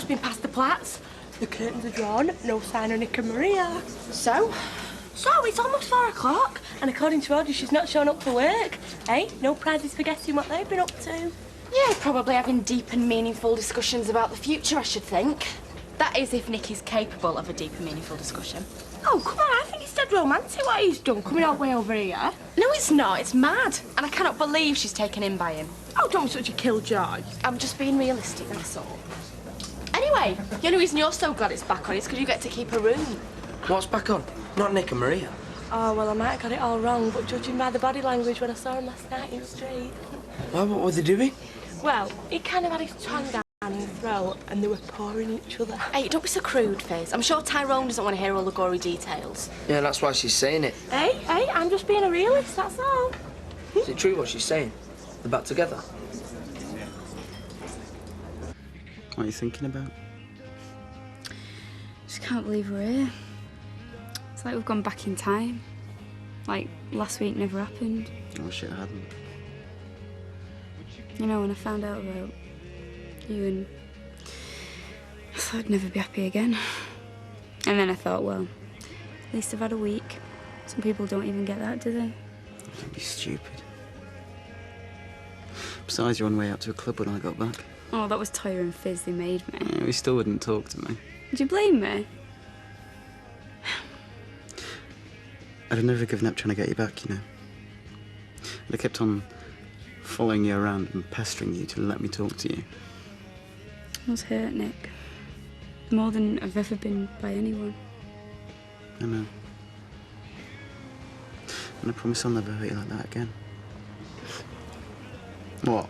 just been past the Platts. The curtains are drawn, no sign of Nick and Maria. So? So, it's almost 4 o'clock, and according to Audrey, she's not shown up for work. Hey, no prizes for guessing what they've been up to. Yeah, probably having deep and meaningful discussions about the future, I should think. That is, if Nick is capable of a deep and meaningful discussion. Oh, come on, I think it's dead romantic what he's done, coming all the way over here. No, it's not. It's mad. And I cannot believe she's taken in by him. Oh, don't be such a killjoy. I'm just being realistic, that's all. Anyway, the only reason you're so glad it's back on is because you get to keep a room. What's back on? Not Nick and Maria. Oh, well, I might have got it all wrong, but judging by the body language when I saw him last night in the street... What were they doing? Well, he kind of had his tongue down his throat and they were pouring each other. Hey, don't be so crude, Fizz. I'm sure Tyrone doesn't want to hear all the gory details. Yeah, that's why she's saying it. Hey, I'm just being a realist, that's all. Is it true what she's saying? They're back together? What are you thinking about? Just can't believe we're here. It's like we've gone back in time. Like, last week never happened. I wish it hadn't. You know, when I found out about you and... I thought I'd never be happy again. And then I thought, well, at least I've had a week. Some people don't even get that, do they? Don't be stupid. Besides, you're on way out to a club when I got back. Oh, that was Toya and Fizz, they made me. Yeah, he still wouldn't talk to me. Would you blame me? I'd have never given up trying to get you back, you know. I'd have kept on following you around and pestering you to let me talk to you. I was hurt, Nick. More than I've ever been by anyone. I know. And I promise I'll never hurt you like that again. What?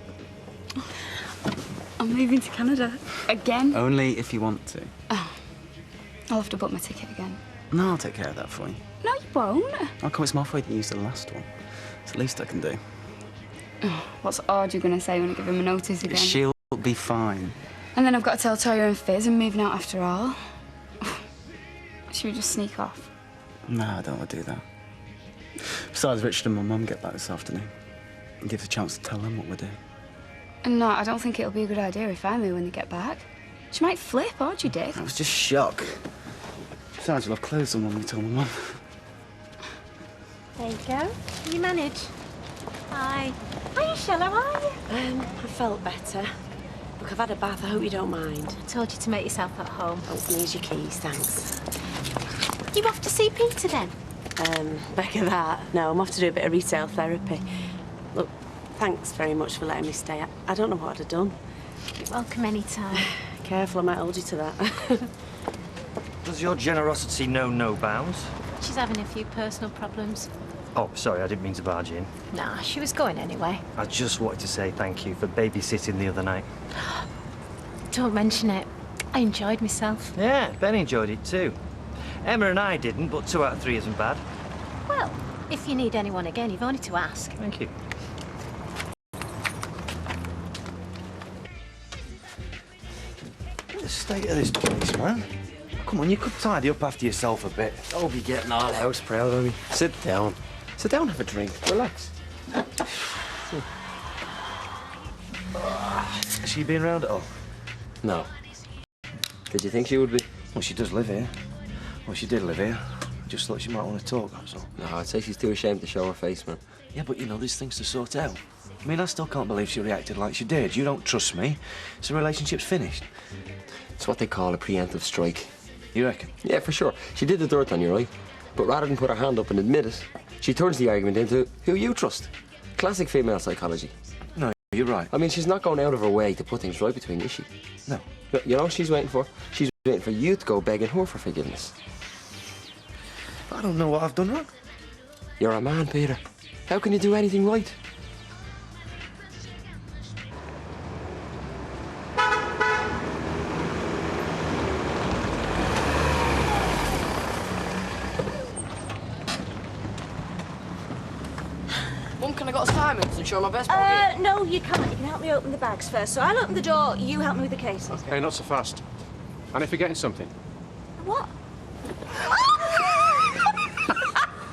I'm moving to Canada. Again? Only if you want to. Oh. I'll have to book my ticket again. No, I'll take care of that for you. No, you won't. I'll come, it's my fault you used the last one. It's the least I can do. Oh, what's Audrey going to say when I give him a notice again? She'll be fine. And then I've got to tell Toya and Fizz I'm moving out after all. Should we just sneak off? No, I don't want to do that. Besides, Richard and my mum get back this afternoon. It gives a chance to tell them what we're doing. No, I don't think it'll be a good idea if I move when they get back. She might flip, Audrey did. That was just shock. Besides, you'll have clothes on when we tell my mum. There you go. You manage. Hi. Hiya, Shell, how are you? I felt better. Look, I've had a bath, I hope you don't mind. I told you to make yourself at home. Oh, here's your keys, thanks. You off to see Peter then? Back at that. No, I'm off to do a bit of retail therapy. Look, thanks very much for letting me stay. I don't know what I'd have done. You're welcome anytime. Careful, I might hold you to that. Does your generosity know no bounds? She's having a few personal problems. Oh, sorry, I didn't mean to barge in. Nah, she was going anyway. I just wanted to say thank you for babysitting the other night. Don't mention it. I enjoyed myself. Yeah, Ben enjoyed it too. Emma and I didn't, but 2 out of 3 isn't bad. Well, if you need anyone again, you've only to ask. Thank you. The state of this place, man. Come on, you could tidy up after yourself a bit. Don't be getting all house proud of me. Sit down. Sit down, have a drink. Relax. Has she been round at all? No. Did you think she would be? Well, she does live here. Well, she did live here. I just thought she might want to talk, that's all. No, I'd say she's too ashamed to show her face, man. Yeah, but, you know, there's things to sort out. I mean, I still can't believe she reacted like she did. You don't trust me, so the relationship's finished. It's what they call a preemptive strike. You reckon? Yeah, for sure. She did the dirt on you, right? But rather than put her hand up and admit it, she turns the argument into who you trust. Classic female psychology. No, you're right. I mean, she's not going out of her way to put things right between you, is she? No. You know what she's waiting for? She's waiting for you to go begging her for forgiveness. I don't know what I've done wrong. You're a man, Peter. How can you do anything right? Mum, can I go to Simon's and show my best bag? No, you can't. You can help me open the bags first. So I'll open the door, you help me with the cases. Okay, not so fast. And if you're getting something? What?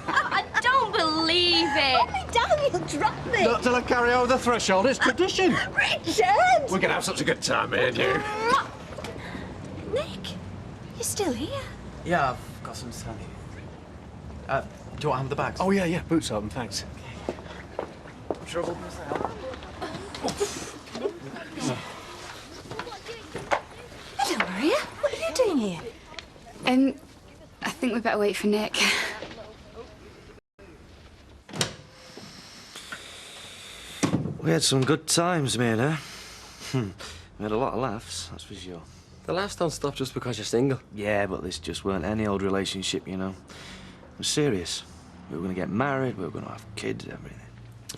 I don't believe it. Put me down, you'll drop me. Not till I carry over the threshold. It's tradition. Richard! We're going to have such a good time, me and you. still here? Yeah, I've got some to tell you. Do you want to have the bags? Oh, yeah, boots open, thanks. Trouble? Hello, Maria. What are you doing here? I think we better wait for Nick. We had some good times, me and her. We had a lot of laughs, that's for sure. The laughs don't stop just because you're single. Yeah, but this just weren't any old relationship, you know. It was serious. We were going to get married, we were going to have kids, everything.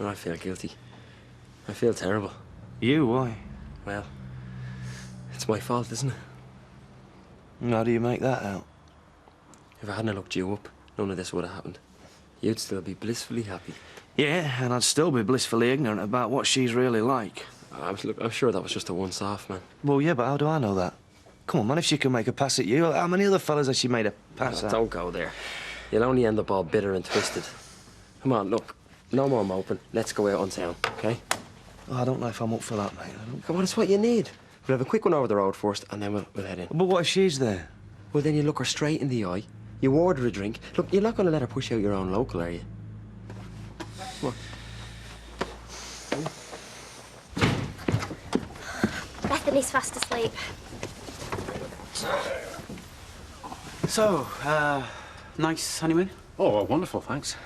Oh, I feel guilty. I feel terrible. You, why? Well, it's my fault, isn't it? How do you make that out? If I hadn't looked you up, none of this would have happened. You'd still be blissfully happy. Yeah, and I'd still be blissfully ignorant about what she's really like. I'm sure that was just a once-off, man. Well, yeah, but how do I know that? Come on, man, if she can make a pass at you, how many other fellas has she made a pass at? Don't go there. You'll only end up all bitter and twisted. Come on, look. No more moping. Let's go out on town, OK? Oh, I don't know if I'm up for that, mate. Come on, it's what you need. We'll have a quick one over the road first, and then we'll head in. But what if she's there? Well, then you look her straight in the eye. You order a drink. Look, you're not going to let her push out your own local, are you? Come on. Bethany's fast asleep. So, nice honeymoon? Oh, well, wonderful, thanks.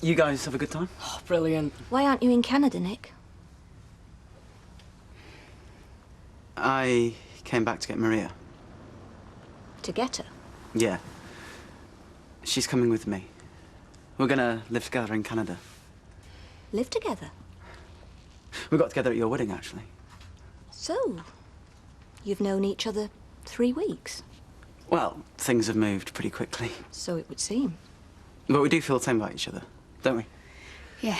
You guys have a good time? Oh, brilliant. Why aren't you in Canada, Nick? I came back to get Maria. To get her? Yeah. She's coming with me. We're gonna live together in Canada. Live together? We got together at your wedding, actually. So, you've known each other 3 weeks? Well, things have moved pretty quickly. So it would seem. But we do feel the same about each other, don't we? Yeah.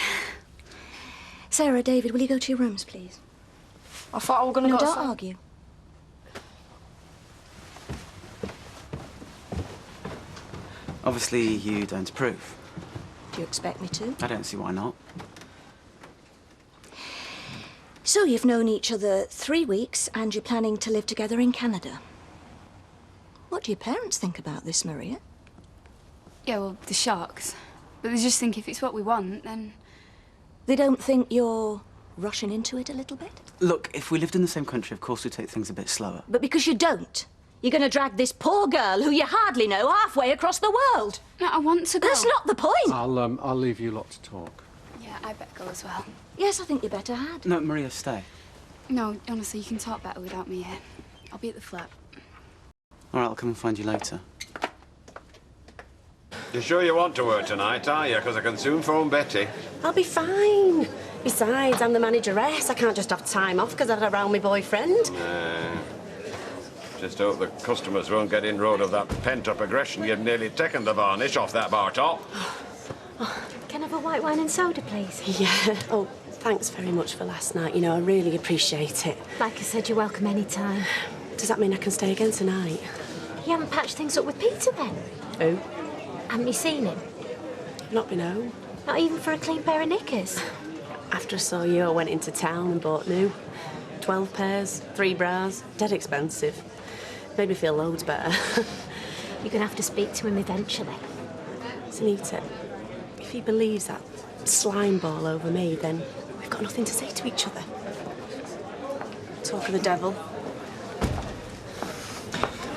Sarah, David, will you go to your rooms, please? I thought I were going to No, go... don't argue. Obviously, you don't approve. Do you expect me to? I don't see why not. So you've known each other 3 weeks and you're planning to live together in Canada. What do your parents think about this, Maria? Yeah, well, the sharks. But they just think if it's what we want, then... They don't think you're rushing into it a little bit? Look, if we lived in the same country, of course we'd take things a bit slower. But because you don't, you're going to drag this poor girl who you hardly know halfway across the world. No, I want to go. That's not the point. I'll leave you lot to talk. Yeah, I better go as well. Yes, I think you better had. No, Maria, stay. No, honestly, you can talk better without me here. I'll be at the flat. All right, I'll come and find you later. You sure you want to work tonight, are you? Because I can soon phone Betty. I'll be fine. Besides, I'm the manageress. I can't just have time off because I had around my boyfriend. Just hope the customers won't get in road of that pent-up aggression you've nearly taken the varnish off that bar top. Can I have a white wine and soda, please? Yeah. Oh, thanks very much for last night. You know, I really appreciate it. Like I said, you're welcome any time. Does that mean I can stay again tonight? You haven't patched things up with Peter, then? Who? Haven't you seen him? Not been home. Not even for a clean pair of knickers? After I saw you, I went into town and bought new. 12 pairs, 3 bras, dead expensive. Made me feel loads better. You're going to have to speak to him eventually. Sunita, if he believes that slime ball over me, then we've got nothing to say to each other. Talk of the devil.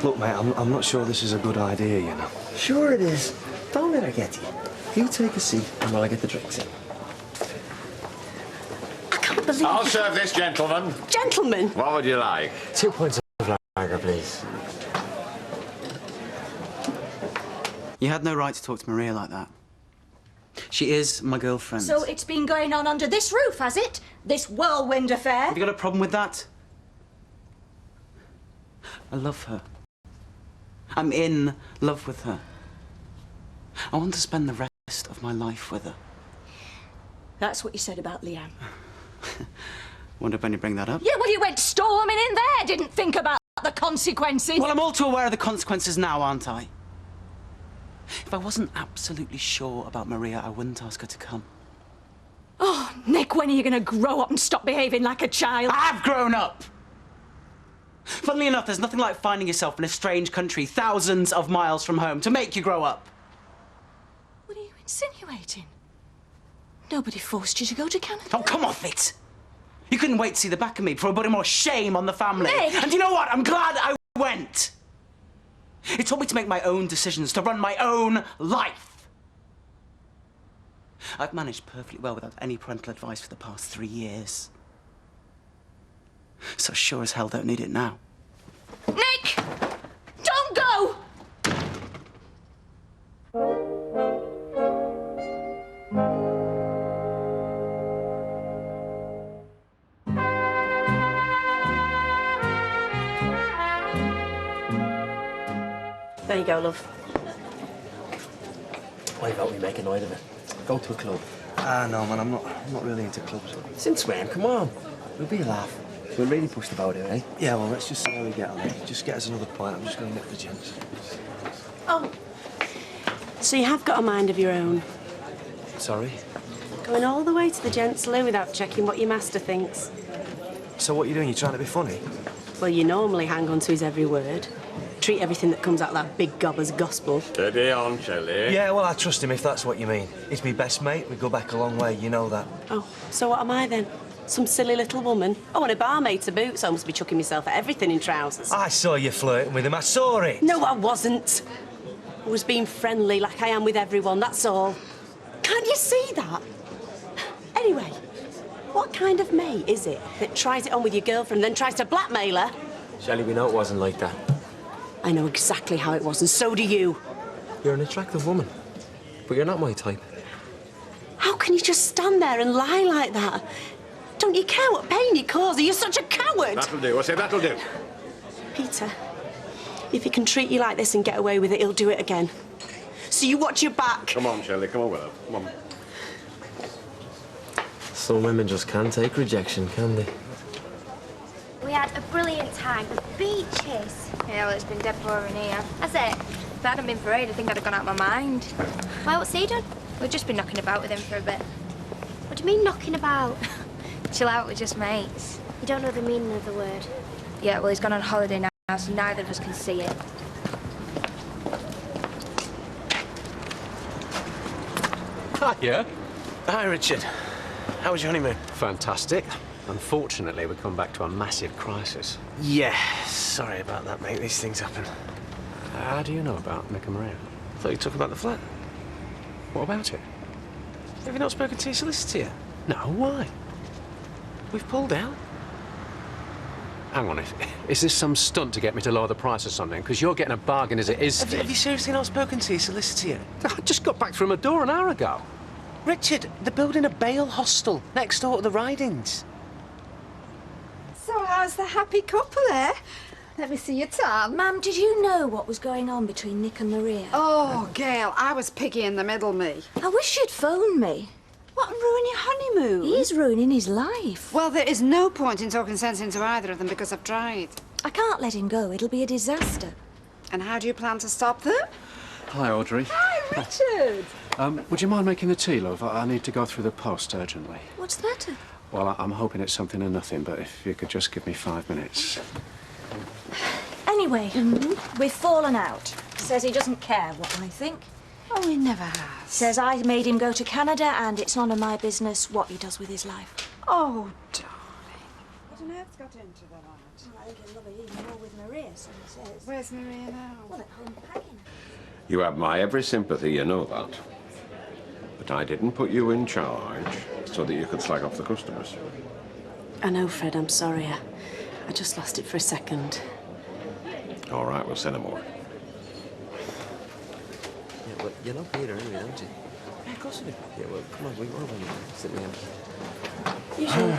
Look, mate, I'm not sure this is a good idea, you know. Sure it is. Don't let her get you. You take a seat and while I get the drinks in. I can't believe I'll serve this gentleman. Gentlemen! What would you like? 2 points of lager, please. You had no right to talk to Maria like that. She is my girlfriend. So it's been going on under this roof, has it? This whirlwind affair? Have you got a problem with that? I love her. I'm in love with her. I want to spend the rest of my life with her. That's what you said about Leanne. Wonder when you bring that up. Yeah, well, you went storming in there, didn't think about the consequences. Well, I'm all too aware of the consequences now, aren't I? If I wasn't absolutely sure about Maria, I wouldn't ask her to come. Oh, Nick, when are you going to grow up and stop behaving like a child? I've grown up! Funnily enough, there's nothing like finding yourself in a strange country thousands of miles from home to make you grow up. What are you insinuating? Nobody forced you to go to Canada. Oh, come off it! You couldn't wait to see the back of me before putting more shame on the family. Nick! And you know what? I'm glad I went. It taught me to make my own decisions, to run my own life. I've managed perfectly well without any parental advice for the past 3 years. So sure as hell don't need it now. Nick! Don't go! There you go, love. I vote we make a night of it. Go to a club. Ah, no, man, I'm not really into clubs. Since when? Come on. It'll be a laugh. We'll really push the boat out, eh? Yeah, well, let's just see how we get on. Just get us another pint. I'm just going to nip the gents. Oh. So you have got a mind of your own. Sorry? Going all the way to the gents' loo without checking what your master thinks. So what are you doing? You trying to be funny? Well, you normally hang on to his every word. Treat everything that comes out of that big gob as gospel. Steady on, Shelley. Yeah, well, I trust him if that's what you mean. He's my best mate. We go back a long way, you know that. Oh, so what am I then? Some silly little woman? Oh, and a barmaid to boot, so I must be chucking myself at everything in trousers. I saw you flirting with him. I saw it. No, I wasn't. I was being friendly like I am with everyone, that's all. Can't you see that? Anyway, what kind of mate is it that tries it on with your girlfriend and then tries to blackmail her? Shelley, we know it wasn't like that. I know exactly how it was, and so do you. You're an attractive woman, but you're not my type. How can you just stand there and lie like that? Don't you care what pain you cause? Are you such a coward? That'll do. I say that'll do. Peter, if he can treat you like this and get away with it, he'll do it again. So you watch your back. Come on, Shelley. Come on with her. Come on. Some women just can't take rejection, can they? We had a brilliant time. The beaches. Yeah, well, it's been dead boring here. That's it. If it hadn't been for Aid, I think I'd have gone out of my mind. Why, what's he done? We've just been knocking about with him for a bit. What do you mean, knocking about? Chill out, we're just mates. You don't know the meaning of the word. Yeah, well, he's gone on holiday now, so neither of us can see it. Hiya. Hi, Richard. How was your honeymoon? Fantastic. Unfortunately, we come back to a massive crisis. Yeah, sorry about that, mate. These things happen. How do you know about Nick and Maria? I thought you talked about the flat. What about it? Have you not spoken to your solicitor yet? No, why? We've pulled out. Hang on, is this some stunt to get me to lower the price or something? Because you're getting a bargain as it is, Steve. Have you seriously not spoken to your solicitor yet? I just got back from a door an hour ago. Richard, they're building a bail hostel next door to the ridings. So how's the happy couple, eh? Let me see your tongue. Ma'am, did you know what was going on between Nick and Maria? Oh, Gail, I was piggy in the middle, me. I wish you'd phoned me. What, and ruin your honeymoon? He's ruining his life. Well, there is no point in talking sense into either of them because I've tried. I can't let him go. It'll be a disaster. And how do you plan to stop them? Hi, Audrey. Hi, Richard. Would you mind making the tea, love? I need to go through the post urgently. What's the matter? Well, I'm hoping it's something or nothing, but if you could just give me 5 minutes. Anyway, we've fallen out. Says he doesn't care what I think. Oh, he never has. Says I made him go to Canada and it's none of my business what he does with his life. Oh, darling. What on earth's got into the lad? I think he'll love it even more with Maria, so he says. Where's Maria now? Well, at home packing. You have my every sympathy, you know that. But I didn't put you in charge so that you could slag off the customers. I know, Fred, I'm sorry. I just lost it for a second. All right, we'll send him more. Yeah, but you know Peter anyway, don't you? Yeah, of course I do. Yeah, well, come on, we were when you sit down. You sure?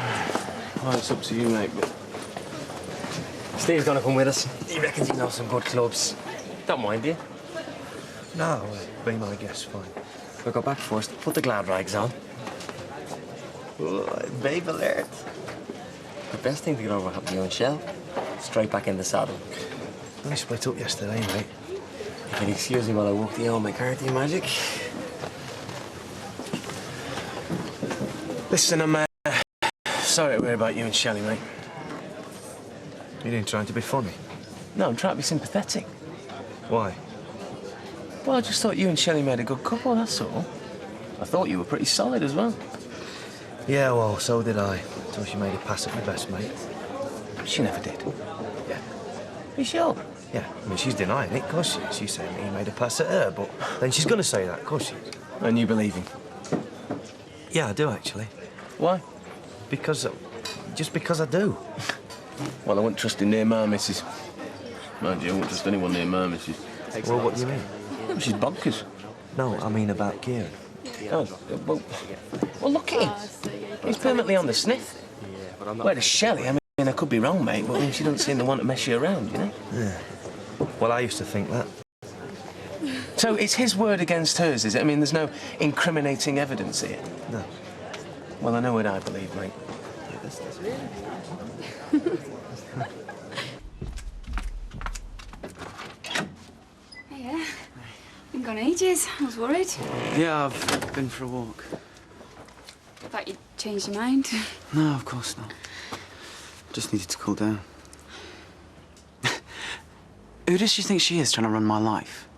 Well, it's up to you, mate, but... Steve's gonna come with us. He reckons he knows some good clubs. Don't mind, do you? No, be my guest, fine. We'll go back first. Put the glad rags on. Oh, babe alert. The best thing to get over happened to you and Shell. Straight back in the saddle. We split up yesterday, mate. You can excuse me while I walk the old McCarthy magic. Listen, I'm sorry to hear about you and Shelley, mate. You ain't trying to be funny? No, I'm trying to be sympathetic. Why? Well, I just thought you and Shelley made a good couple, that's all. I thought you were pretty solid as well. Yeah, well, so did I. Until she made a pass at my best mate. She never did. Yeah. Are you sure? Yeah, I mean, she's denying it, of course she is. She's saying he made a pass at her, but then she's going to say that, of course she is. And you believe him? Yeah, I do, actually. Why? Because... just because I do. Well, I wouldn't trust him near my missus. Mind you, I wouldn't trust anyone near my missus. Well, what do you mean? Well, she's bonkers. No, I mean about Kieran. Oh, well, look at him. He's permanently on the sniff. Where does Shelley? I mean, I could be wrong, mate, but she doesn't seem to want to mess you around, you know? Yeah. Well, I used to think that. So it's his word against hers, is it? I mean, there's no incriminating evidence here? No. Well, I know what I believe, mate. Yeah. Been gone ages. I was worried. Yeah, I've been for a walk. Thought you'd changed your mind. No, of course not. Just needed to cool down. Who does she think she is, trying to run my life?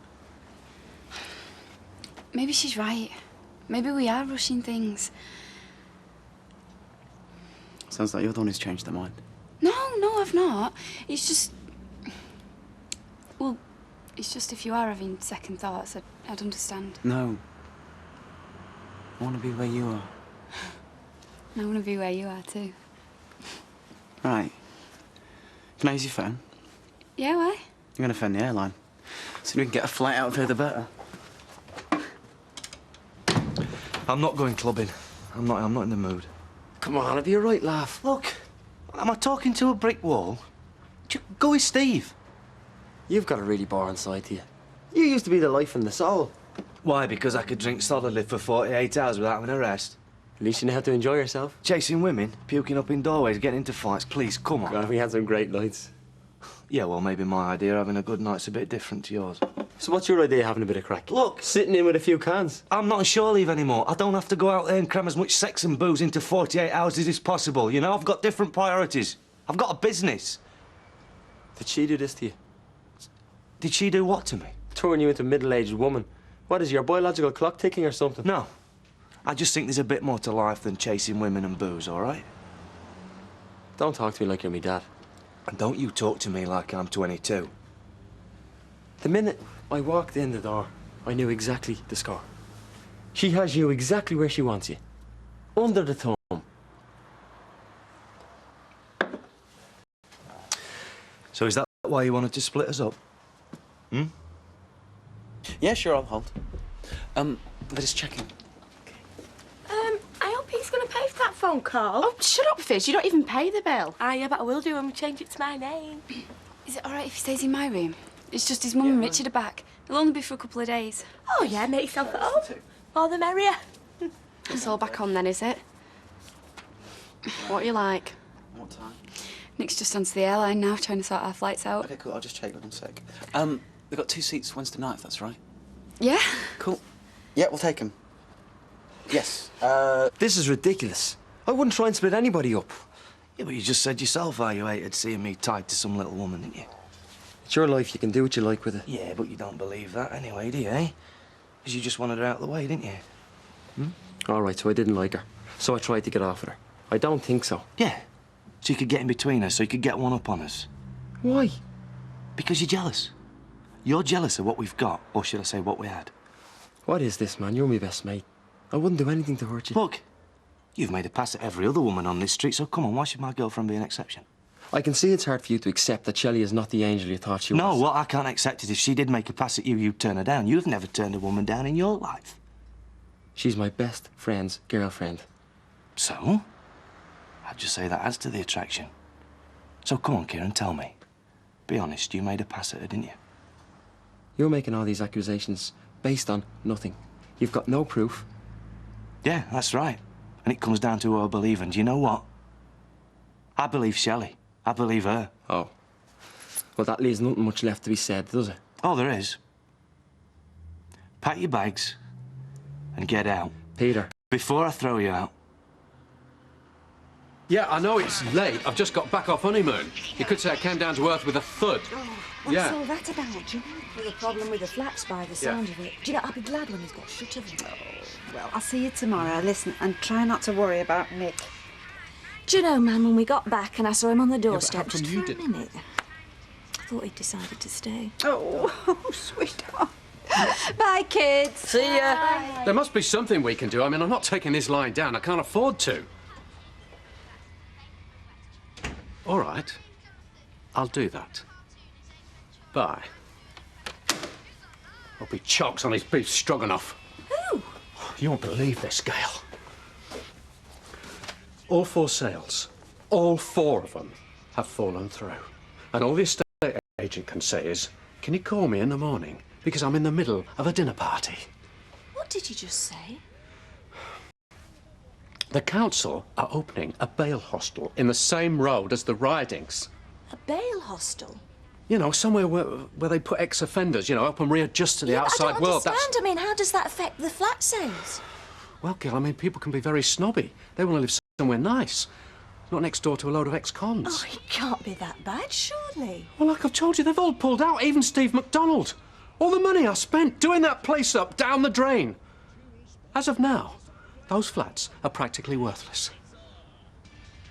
Maybe she's right. Maybe we are rushing things. Sounds like you're the one who's changed their mind. No, I've not. It's just... Well, it's just if you are having second thoughts, I'd understand. No. I want to be where you are. I want to be where you are, too. Right. Can I use your phone? Yeah, why? I'm going to phone the airline. So we can get a flight out of here, the better. I'm not going clubbing. I'm not in the mood. Come on, have you a right laugh? Look, am I talking to a brick wall? Go with Steve. You've got a really boring side to you. You used to be the life and the soul. Why? Because I could drink solidly for 48 hours without having a rest? At least you know how to enjoy yourself. Chasing women, puking up in doorways, getting into fights. Please, come on. God, we had some great nights. Yeah, well, maybe my idea of having a good night's a bit different to yours. So what's your idea of having a bit of crack? Look, sitting in with a few cans. I'm not on shore leave anymore. I don't have to go out there and cram as much sex and booze into 48 hours as is possible, you know? I've got different priorities. I've got a business. Did she do this to you? Did she do what to me? Throwing you into a middle-aged woman. What, is your biological clock ticking or something? No. I just think there's a bit more to life than chasing women and booze, all right? Don't talk to me like you're my dad. And don't you talk to me like I'm 22. The minute I walked in the door, I knew exactly the score. She has you exactly where she wants you. Under the thumb. So is that why you wanted to split us up? Hmm? Yeah, sure, I'll hold. They're just checking. I hope he's going to pay for that phone call. Oh, shut up, Fizz. You don't even pay the bill. Yeah, but I will do when we change it to my name. Is it all right if he stays in my room? It's just his mum and Richard are back. It'll only be for a couple of days. Oh, yeah, make yourself at home. More the merrier. It's all back on then, is it? What are you like? What time? Nick's just onto the airline now, trying to sort our flights out. Okay, cool. I'll just check one sec. They've got 2 seats Wednesday night, if that's right. Yeah? Cool. Yeah, we'll take them. Yes. This is ridiculous. I wouldn't try and split anybody up. Yeah, but you just said yourself how you hated seeing me tied to some little woman, didn't you? It's your life. You can do what you like with it. Yeah, but you don't believe that anyway, do you, eh? Because you just wanted her out of the way, didn't you? Hmm? All right, so I didn't like her. So I tried to get off with her. I don't think so. Yeah. So you could get in between us, so you could get one up on us. Why? Because you're jealous. You're jealous of what we've got, or should I say what we had. What is this, man? You're my best mate. I wouldn't do anything to hurt you. Look, you've made a pass at every other woman on this street, so come on, why should my girlfriend be an exception? I can see it's hard for you to accept that Shelley is not the angel you thought she was. No, what I can't accept is if she did make a pass at you, you'd turn her down. You've never turned a woman down in your life. She's my best friend's girlfriend. So? I'd just say that adds to the attraction. So come on, Kieran, tell me. Be honest, you made a pass at her, didn't you? You're making all these accusations based on nothing. You've got no proof. Yeah, that's right. And it comes down to who I believe, and do you know what? I believe Shelley. I believe her. Oh. Well, that leaves nothing much left to be said, does it? Oh, there is. Pack your bags and get out. Peter. Before I throw you out. Yeah, I know it's late. I've just got back off honeymoon. You could say I came down to earth with a thud. What's Yeah. all that about, Jim? With a problem with the flats by the sound of it. Do you know, I'll be glad when he's got shut of them. Well, I'll see you tomorrow. Listen, and try not to worry about Nick. Do you know, man, when we got back and I saw him on the doorstep, come just you for a did- minute, I thought he'd decided to stay. Oh, sweetheart. Bye, kids. See ya. There must be something we can do. I mean, I'm not taking this lying down. I can't afford to. All right. I'll do that. Bye. Hope he chokes on his beef stroganoff. Who? You won't believe this, Gail. All 4 sales, all 4 of them, have fallen through. And all the estate agent can say is, can you call me in the morning? Because I'm in the middle of a dinner party. What did you just say? The council are opening a bail hostel in the same road as the ridings. A bail hostel? You know, somewhere where they put ex-offenders, you know, help them readjust to the outside I don't world. understand. I mean, how does that affect the flat sales? Well, Gil, I mean, people can be very snobby. They want to live somewhere nice, not next door to a load of ex-cons. Oh, it can't be that bad, surely. Well, like I've told you, they've all pulled out, even Steve McDonald. All the money I spent doing that place up down the drain. As of now, those flats are practically worthless.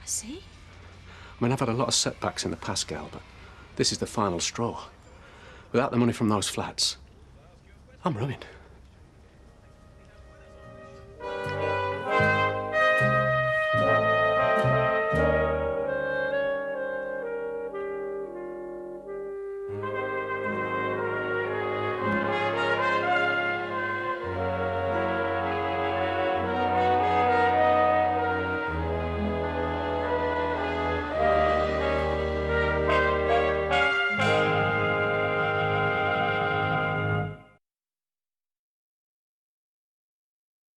I see. I mean, I've had a lot of setbacks in the past, Gal, but this is the final straw. Without the money from those flats, I'm ruined.